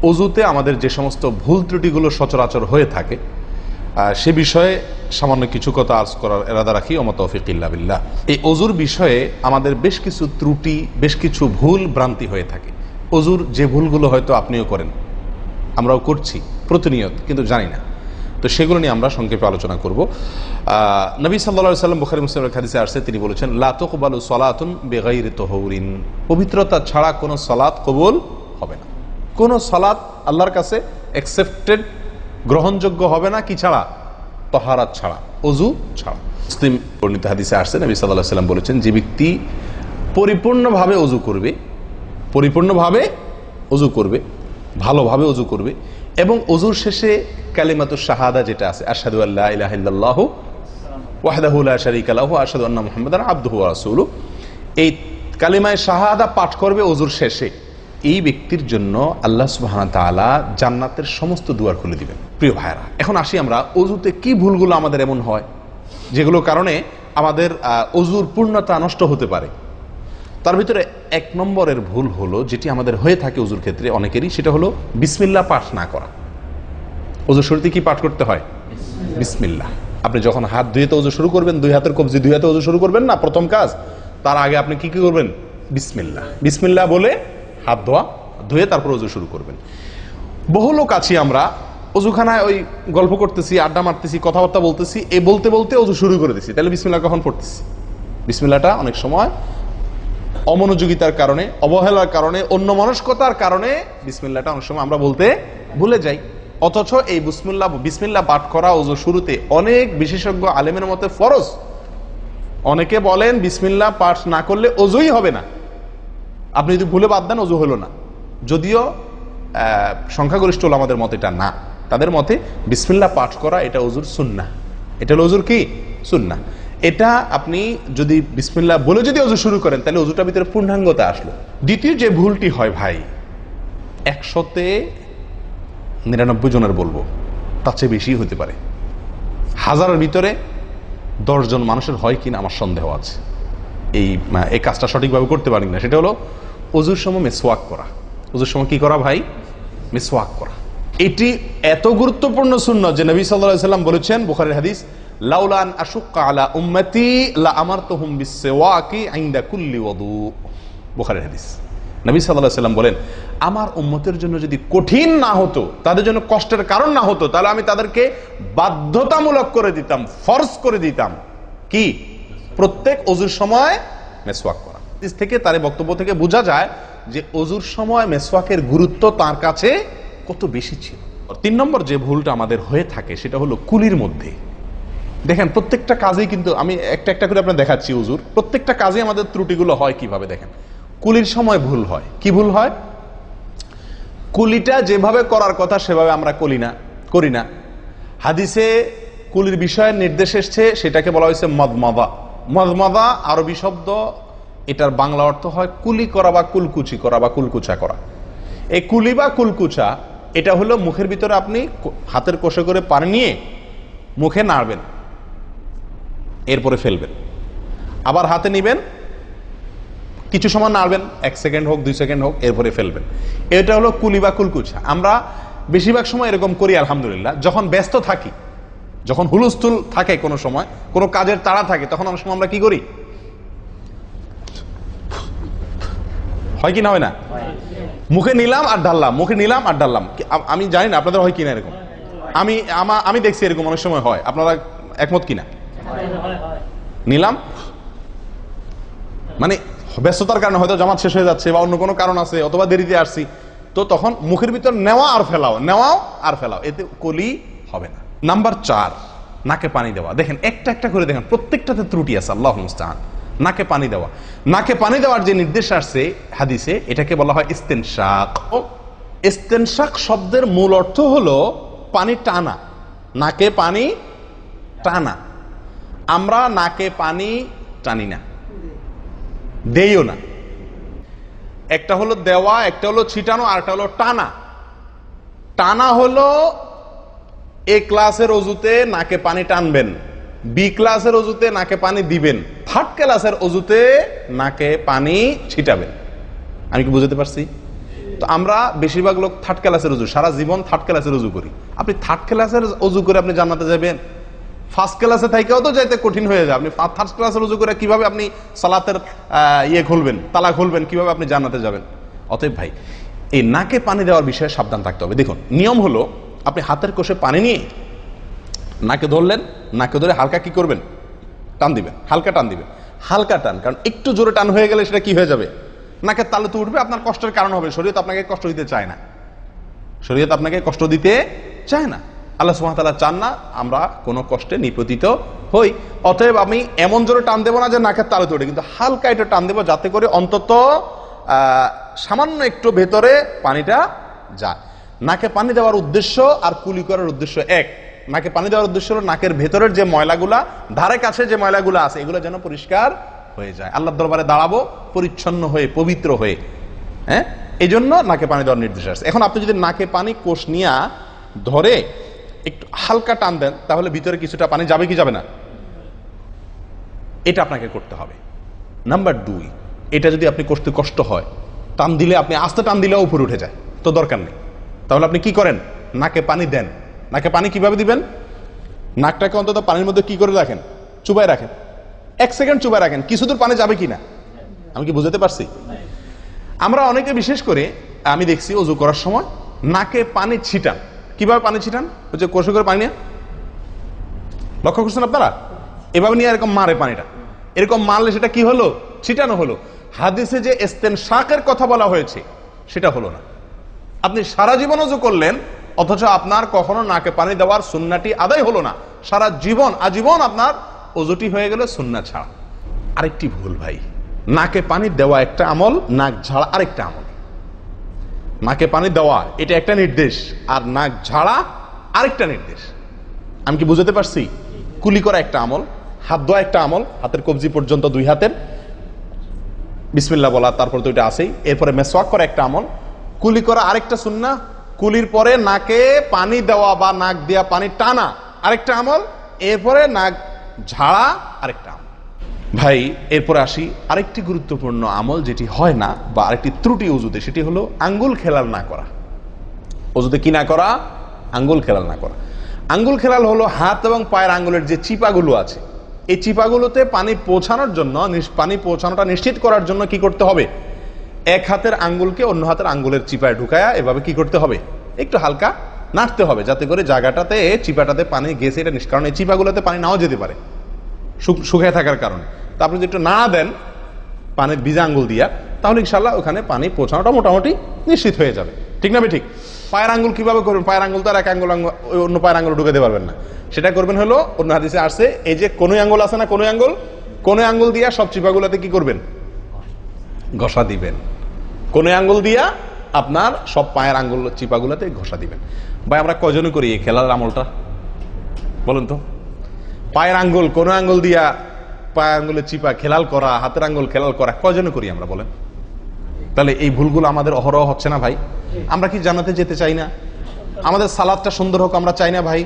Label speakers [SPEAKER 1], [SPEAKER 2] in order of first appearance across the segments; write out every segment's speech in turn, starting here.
[SPEAKER 1] অজুতে আমাদের যে সমস্ত ভুল ত্রুটিগুলো সচরাচর হয়ে থাকে সে বিষয়ে সামান্য কিছু কথা আর্জ করার ইরাদা রাখি। ওয়া মা তাওফীক ইল্লা বিল্লাহ। এই অজুর বিষয়ে আমাদের বেশ কিছু ত্রুটি, বেশ কিছু ভুল ভ্রান্তি হয়ে থাকে। অজুর যে ভুলগুলো হয়তো আপনিও করেন, আমরাও করছি প্রতিনিয়ত, কিন্তু জানি না। তো সেগুলো নিয়ে আমরা সংক্ষেপে আলোচনা করব। নবী সাল্লাল্লাহু আলাইহি ওয়াসাল্লাম বুখারী মুসলিমের হাদিসে আসছে, তিনি বলেছেন, লা তুকবালু সালাতুন বিগাইরি তাহুরিন, পবিত্রতা ছাড়া কোনো সালাত কবুল হবে না। কোনো সালাত আল্লাহর কাছে অ্যাকসেপ্টেড, গ্রহণযোগ্য হবে না কি ছাড়া? তাহারাত ছাড়া, অজু ছাড়া। মুসলিম বর্ণিত হাদিসে আসছে, নবী সাল্লাল্লাহু আলাইহি ওয়াসাল্লাম বলেছেন, যে ব্যক্তি পরিপূর্ণভাবে অজু করবে, পরিপূর্ণভাবে অজু করবে, ভালোভাবে অজু করবে, এবং অজুর শেষে কালিমাতুশ শাহাদা যেটা আছে, আশহাদু আল্লা ইলাহা ইল্লাল্লাহু ওয়াহদাহু লা শারীকা লাহু ওয়া আশহাদু আন্না মুহাম্মাদান আবদুহু ওয়া রাসূলুহু, এই কালিমায়ে শাহাদা পাঠ করবে অজুর শেষে, এই ব্যক্তির জন্য আল্লাহ সুবহানাহু ওয়া তাআলা জান্নাতের সমস্ত দুয়ার খুলে দিবেন। প্রিয় ভাইরা, এখন আসি আমরা অজুতে কি ভুলগুলো আমাদের এমন হয় যেগুলোর কারণে আমাদের অজুর পূর্ণতা নষ্ট হতে পারে। তার ভিতরে এক নম্বরের ভুল হলো, যেটি আমাদের হয়ে থাকে অজুর ক্ষেত্রে অনেকেরই, সেটা হলো বিসমিল্লাহ পাঠ না করা। অজুর শুরুতে কি পাঠ করতে হয়? বিসমিল্লাহ। আপনি যখন হাত ধুয়ে তো অজু শুরু করবেন, দুই হাতের কবজি দুই হাতে অজু শুরু করবেন না, প্রথম কাজ, তার আগে আপনি কি করবেন? বিসমিল্লাহ। বিসমিল্লাহ বলে হাত ধুয়ে তারপর অজু শুরু করবেন। বহু লোক আছি আমরা, অজুখানায় ওই গল্প করতেছি, আড্ডা মারতেছি, কথাবার্তা বলতেছি, এই বলতে বলতে অজু শুরু করে দিছি। তাহলে বিসমিল্লাহ কখন পড়তেছি? বিসমিল্লাহটা অনেক সময় অমনোযোগিতার কারণে, অবহেলার কারণে, অন্যমনস্কতার কারণে বিসমিল্লাহটা অনেক সময় আমরা বলতে ভুলে যাই। অথচ এই বিসমিল্লাহ পাঠ করা অজু শুরুতে অনেক বিশেষজ্ঞ আলেমের মতে ফরজ। অনেকে বলেন বিসমিল্লাহ পাঠ না করলে অজুই হবে না, আপনি যদি ভুলে বাদ দেন অজু হলো না। যদিও সংখ্যাগরিষ্ঠ আমাদের মতে এটা না, তাদের মতে বিসমিল্লাহ পাঠ করা এটা অজুর সুন্নাহ। এটা হলো অজুর কি? সুন্নাহ। এটা আপনি যদি বিসমিল্লাহ বলে যদি অজু শুরু করেন, তাহলে অজুটার ভিতরে পূর্ণাঙ্গতা আসলো। দ্বিতীয় যে ভুলটি হয় ভাই, 199 জনের বলবো, তার চেয়ে বেশি হতে পারে, হাজারের ভিতরে 10 জন মানুষের হয় কিনা আমার সন্দেহ আছে এই কাজটা সঠিকভাবে করতে পারি না। সেটা হলো অজুর সময় মিসওয়াক করা। অজুর সময় কি করা ভাই? মিসওয়াক করা। এটি এত গুরুত্বপূর্ণ সুন্নাহ যে নবী সাল্লাল্লাহু আলাইহি ওয়াসাল্লাম বলেছেন, বুখারীর হাদিস, লাউলা আন আশুক্কা আলা উম্মতি লা আমারতুহুম বিসওয়াকি ইনদা কুল্লি ওযু। বুখারীর হাদিস। নবী সাল্লাল্লাহু আলাইহি ওয়াসাল্লাম বলেন, আমার উম্মতের জন্য যদি কঠিন না হতো, তাদের জন্য কষ্টের কারণ না হতো, তাহলে আমি তাদেরকে বাধ্যতামূলক করে দিতাম, ফরজ করে দিতাম কি? প্রত্যেক অজুর সময় মিসওয়াক করা। হাদিস থেকে, তার বক্তব্য থেকে বোঝা যায় যে অজুর সময় মিসওয়াকের গুরুত্ব তার কাছে কত বেশি ছিল। 3 নম্বর যে ভুলটা আমাদের হয়ে থাকে সেটা হলো কুলির মধ্যে। দেখেন, প্রত্যেকটা কাজেই কিন্তু আমি একটা একটা করে আপনার দেখাচ্ছি অজুর প্রত্যেকটা কাজে আমাদের ত্রুটিগুলো হয় কিভাবে। দেখেন, কুলির সময় ভুল হয়। কি ভুল হয়? কুলিটা যেভাবে করার কথা সেভাবে আমরা করি না। হাদিসে কুলির বিষয়ে নির্দেশ এসছে, সেটাকে বলা হয়েছে মদমাদা। মদমাদা আরবি শব্দ, এটার বাংলা অর্থ হয় কুলি করা বা কুলকুচি করা বা কুলকুচা করা। এই কুলি বা কুলকুচা এটা হলো মুখের ভিতরে আপনি হাতের কোষে করে পানি নিয়ে মুখে নাড়বেন, এরপরে ফেলবেন, আবার হাতে নিবেন, কিছু সময় নাড়বেন, 1 সেকেন্ড হোক 2 সেকেন্ড হোক, এরপরে ফেলবেন। এটা হলো কুলি বা কুলকুচা। আমরা বেশিরভাগ সময় এরকম করি আলহামদুলিল্লাহ। যখন ব্যস্ত থাকি, যখন হুলস্থুল থাকে, কোনো সময় কোনো কাজের তাড়া থাকে, তখন অনেক সময় আমরা কি করি? হয় কি না হয় না? মুখে নিলাম আর ঢাললাম, মুখে নিলাম আর ঢাললাম। আমি জানি না আপনাদের হয় কিনা এরকম। আমি দেখছি এরকম অনেক সময় হয়। আপনারা একমত কিনা? নিলাম মানে ব্যস্ততার কারণে, হয়তো জামাত শেষ হয়ে যাচ্ছে বা অন্য কোনো কারণ আছে, অথবা দেরিতে আসছি, তো তখন মুখের ভিতর নেওয়াও আর ফেলাও, এতে কলি হবে না। নাম্বার 4, নাকে পানি দেওয়া। দেখেন, একটা একটা করে দেখেন, প্রত্যেকটাতে ত্রুটি আছে। আল্লাহু মুস্তাআন। নাকে পানি দেওয়া। নাকে পানি দেওয়ার যে নির্দেশ আসছে হাদিসে, এটাকে বলা হয় ইস্তেনশাক। ইস্তেনশাক শব্দের মূল অর্থ হলো পানি টানা, নাকে পানি টানা। আমরা নাকে পানি টানি না, দেইও না। একটা হলো দেওয়া, একটা হলো ছিটানো, আর একটা হলো টানা। টানা হলো এ ক্লাসের অজুতে নাকে পানি টানবেন, বি ক্লাসের অজুতে নাকে পানি দিবেন, থার্ড ক্লাসের অজুতে নাকে পানি ছিটাবেন। আমি কি বুঝতে পারছি? তো তো আমরা বেশিরভাগ লোক থার্ড ক্লাসের অজু, সারা জীবন থার্ড ক্লাসের অজু করি। আপনি থার্ড ক্লাসের অজু করে আপনি জান্নাতে যাবেন? ফার্স্ট ক্লাসে থাইকেও তো যাইতে কঠিন হয়ে যায়। আপনি থার্ড ক্লাসের অজু করে কিভাবে আপনি সালাতের খুলবেন, তালা খুলবেন, কিভাবে আপনি জান্নাতে যাবেন? অতএব ভাই, এই নাকে পানি দেওয়ার বিষয়ে সাবধান থাকতে হবে। দেখুন, নিয়ম হলো আপনি হাতের কোষে পানি নিয়ে নাকে ধরলেন, নাকে ধরে হালকা কি করবেন? টান দিবেন, হালকা টান দিবেন, হালকা টান। কারণ একটু জোরে টান হয়ে গেলে সেটা কি হয়ে যাবে? নাকের তালু তো উঠবে, আপনার কষ্টের কারণ হবে। শরীয়ত আপনাকে কষ্ট দিতে চায় না, শরীয়ত আপনাকে কষ্ট দিতে চায় না। আল্লাহ সুবহানাহু ওয়া তাআলা চান না আমরা কোনো কষ্টে নিপতিত হই। অতএব আমি এমন জোরে টান দেবো না যে নাকের তালু তোড়ে, কিন্তু হালকা একটু টান দেবো যাতে করে অন্তত সামান্য একটু ভেতরে পানিটা যায়। নাকে পানি দেওয়ার উদ্দেশ্য আর কুলি করার উদ্দেশ্য এক। নাকে পানি দেওয়ার উদ্দেশ্য হলো নাকের ভেতরের যে ময়লাগুলা, ধারে কাছে যে ময়লাগুলো আছে, এগুলো যেন পরিষ্কার হয়ে যায়। আল্লাহর দরবারে দাঁড়াবো পরিচ্ছন্ন হয়ে, পবিত্র হয়ে। হ্যাঁ, এই জন্য নাকে পানি দেওয়ার নির্দেশ আছে। এখন আপনি যদি নাকে পানি কোষ নিয়ে ধরে একটু হালকা টান দেন, তাহলে ভিতরে কিছুটা পানি যাবে কি যাবে না? এটা আপনাকে করতে হবে। নাম্বার 2, এটা যদি আপনি করতে কষ্ট হয়, টান দিলে, আপনি আস্তে টান দিলেও উপরে উঠে যায়, তো দরকার নেই। তাহলে আপনি কি করেন? নাকে পানি দেন। নাকে পানি কিভাবে দিবেন? নাকটাকে অন্তত পানির মধ্যে কি করে রাখেন? চুবাই রাখেন, 1 সেকেন্ড চুবাই রাখেন, কিছু দূর পানি যাবে কিনা। আমি কি বুঝাতে পারছি? আমরা অনেকে বিশেষ করে আমি দেখছি ওযু করার সময় নাকে পানি ছিটান। কিভাবে পানি ছিটান? ওই যে কষে করে পানি নিয়ে, লক্ষ্য করছেন আপনারা? এভাবে নিয়ে এরকম মারে পানিটা, এরকম মারলে সেটা কি হলো? ছিটানো হলো। হাদিসে যে ইস্তেনশাকের কথা বলা হয়েছে সেটা হলো না। আপনি সারা জীবন ওযু করলেন, অথচ আপনার কখনো নাকে পানি দেওয়ার সুন্নাহটি আদায় হলো না। সারা জীবন, আজীবন আপনার ওযুটি হয়ে গেল সুন্নাহ ছাড়া। আরেকটি ভুল ভাই, নাকে পানি দেওয়া একটা আমল, নাক ঝাড়া আরেকটা আমল। নাকে পানি দেওয়া এটা একটা নির্দেশ, আর নাক ঝাড়া আরেকটা নির্দেশ। আমি কি বুঝাতে পারছি? কুলি করা একটা আমল, হাত ধোয়া একটা আমল, হাতের কবজি পর্যন্ত 2 হাতের বিসমিল্লাহ বলা, তারপর তো এটা আছেই। এরপরে মেসওয়াক করা একটা আমল, কুলি করা আরেকটা সুন্নাহ, কুলির পরে নাকে পানি দেওয়া বা নাক দিয়া পানি টানা আরেকটা আমল, এরপরে নাক ঝাড়া আরেকটা আমল। ভাই, এরপরে আসি আরেকটি গুরুত্বপূর্ণ আমল যেটি হয় না, বা আরেকটি ত্রুটি ওযুতে, সেটি হলো আঙ্গুল খেলাল না করা। ওযুতে কি না করা? আঙ্গুল খেলাল না করা। আঙ্গুল খেলাল হলো হাত এবং পায়ের আঙ্গুলের যে চিপাগুলো আছে, এই চিপাগুলোতে পানি পৌঁছানোর জন্য, পানি পৌঁছানোটা নিশ্চিত করার জন্য কি করতে হবে? এক হাতের আঙ্গুলকে অন্য হাতের আঙ্গুলের চিপায় ঢুকায়া এভাবে কি করতে হবে? একটু হালকা নাড়তে হবে, যাতে করে জায়গাটাতে, চিপাটাতে পানি গেছে এটা নিষ্কারণ। এই চিপাগুলোতে পানি নাও যেতে পারে শুকায় থাকার কারণে। তা আপনি যদি একটু নাড়া দেন পানির ভিজা আঙ্গুল দিয়া, তাহলে ইনশাল্লাহ ওখানে পানি পৌঁছানোটা মোটামুটি নিশ্চিত হয়ে যাবে। ঠিক না? ঠিক। পায়ের আঙ্গুল কিভাবে করবেন? পায়ের আঙ্গুল তো আর এক আঙ্গুল অন্য পায়ের আঙ্গুল ঢুকাতে পারবেন না। সেটা করবেন হলো, অন্য হাদিসে আসছে, এই যে কোন আঙ্গুল আছে না, কোন আঙ্গুল দিয়া সব চিপাগুলোতে কি করবেন? ঘষা দিবেন। কোন আঙ্গুল দিয়া আপনার সব পায়ের আঙ্গুল চিপাগুলোতে ঘষা দিবেন। ভাই, আমরা কজনে করি এই খেলার আমলটা বলেন তো? পায়ের আঙ্গুল, কোন আঙ্গুল দিয়া পায়ের আঙ্গুলের চিপা খেলাল করা, হাতের আঙ্গুল খেলাল করা, কজনে করি আমরা বলেন? তাহলে এই ভুলগুলো আমাদের অহরহ হচ্ছে না ভাই? আমরা কি জান্নাতে যেতে চাই না? আমাদের সালাদটা সুন্দর হোক আমরা চাই না ভাই?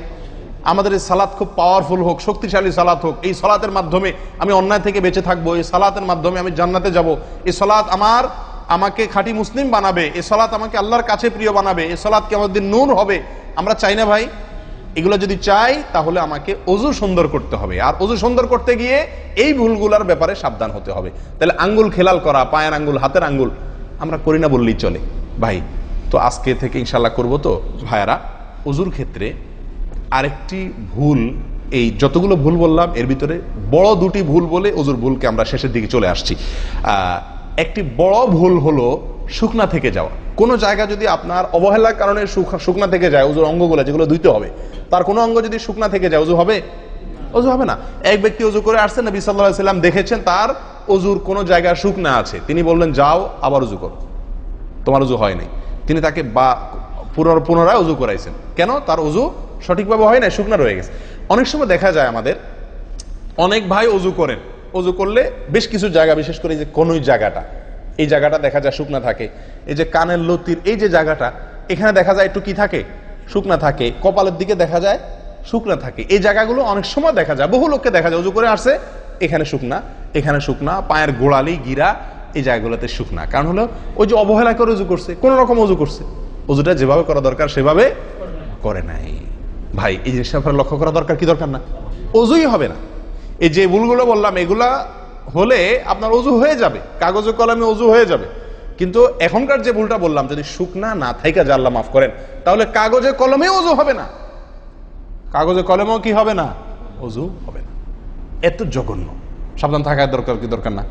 [SPEAKER 1] আমাদের এই সালাত খুব পাওয়ারফুল হোক, শক্তিশালী সালাত হোক, এই সালাতের মাধ্যমে আমি অন্যায় থেকে বেঁচে থাকবো, এই সালাতের মাধ্যমে আমি জান্নাতে যাব, এই সালাত আমাকে খাঁটি মুসলিম বানাবে, এই সালাত আমাকে আল্লাহর কাছে প্রিয় বানাবে, এই সালাত কিয়ামতের দিন নূর হবে, আমরা চাই না ভাই? এগুলো যদি চাই তাহলে আমাকে ওযু সুন্দর করতে হবে, আর ওযু সুন্দর করতে গিয়ে এই ভুলগুলোর ব্যাপারে সাবধান হতে হবে। তাহলে আঙ্গুল খেলাল করা, পায়ের আঙ্গুল, হাতের আঙ্গুল আমরা করি না বললেই চলে ভাই। তো আজকে থেকে ইনশাল্লাহ করব। তো ভাইয়ারা, ওযুর ক্ষেত্রে আরেকটি ভুল, এই যতগুলো ভুল বললাম এর ভিতরে বড় 2টি ভুল বলে ওযুর ভুলকে আমরা শেষের দিকে চলে আসছি। একটি বড় ভুল হলো শুকনা থেকে যাওয়া। কোনো জায়গা যদি আপনার অবহেলার কারণে শুকনা থেকে যায়, ওযুর অঙ্গগুলো যেগুলো ধুইতে হবে, তার কোনো অঙ্গ যদি শুকনা থেকে যায়, ওযু হবে? ওযু হবে না। এক ব্যক্তি ওযু করে আসছেন, নবী সাল্লাল্লাহু আলাইহি ওয়াসাল্লাম দেখেছেন তার ওযুর কোনো জায়গা শুকনা আছে, তিনি বললেন যাও আবার ওযু করো, তোমার ওযু হয় নাই। তিনি তাকে পুনরায় ওযু করাইছেন। কেন? তার ওযু সঠিকভাবে হয় নাই, শুকনা রয়ে গেছে। অনেক সময় দেখা যায় আমাদের অনেক ভাই ওযু করেন, ওযু করলে বেশ কিছু জায়গা, বিশেষ করে এই যে কনুই জায়গাটা, এই জায়গাটা দেখা যায় শুকনা থাকে। এই যে কানের লতির এই যে জায়গাটা, এখানে দেখা যায় একটু কি থাকে? শুকনা থাকে। কপালের দিকে দেখা যায় শুকনা থাকে। এই জায়গাগুলো অনেক সময় দেখা যায়, বহু লোককে দেখা যায় ওযু করে আসছে, এখানে শুকনা, এখানে শুকনা, পায়ের গোড়ালি, গিরা এই জায়গাগুলোতে শুকনা। কারণ হলো ওই যে অবহেলা করে অজু করছে, কোন রকম অজু করছে, অজুটা যেভাবে করা দরকার সেভাবে করে নাই। ভাই এই জিনিসটা আপনার লক্ষ্য করা দরকার কি দরকার না? অজুই হবে না। এই যে ভুলগুলো বললাম এগুলা হলে আপনার অজু হয়ে যাবে, কাগজে কলমে অজু হয়ে যাবে। কিন্তু এখনকার যে ভুলটা বললাম, যদি শুকনা না থাইকা যা আল্লাহ মাফ করেন, তাহলে কাগজে কলমে অজু হবে না, কাগজে কলমেও কি হবে না? অজু হবে না। এত জঘন্য। সাবধান থাকার দরকার কি দরকার না?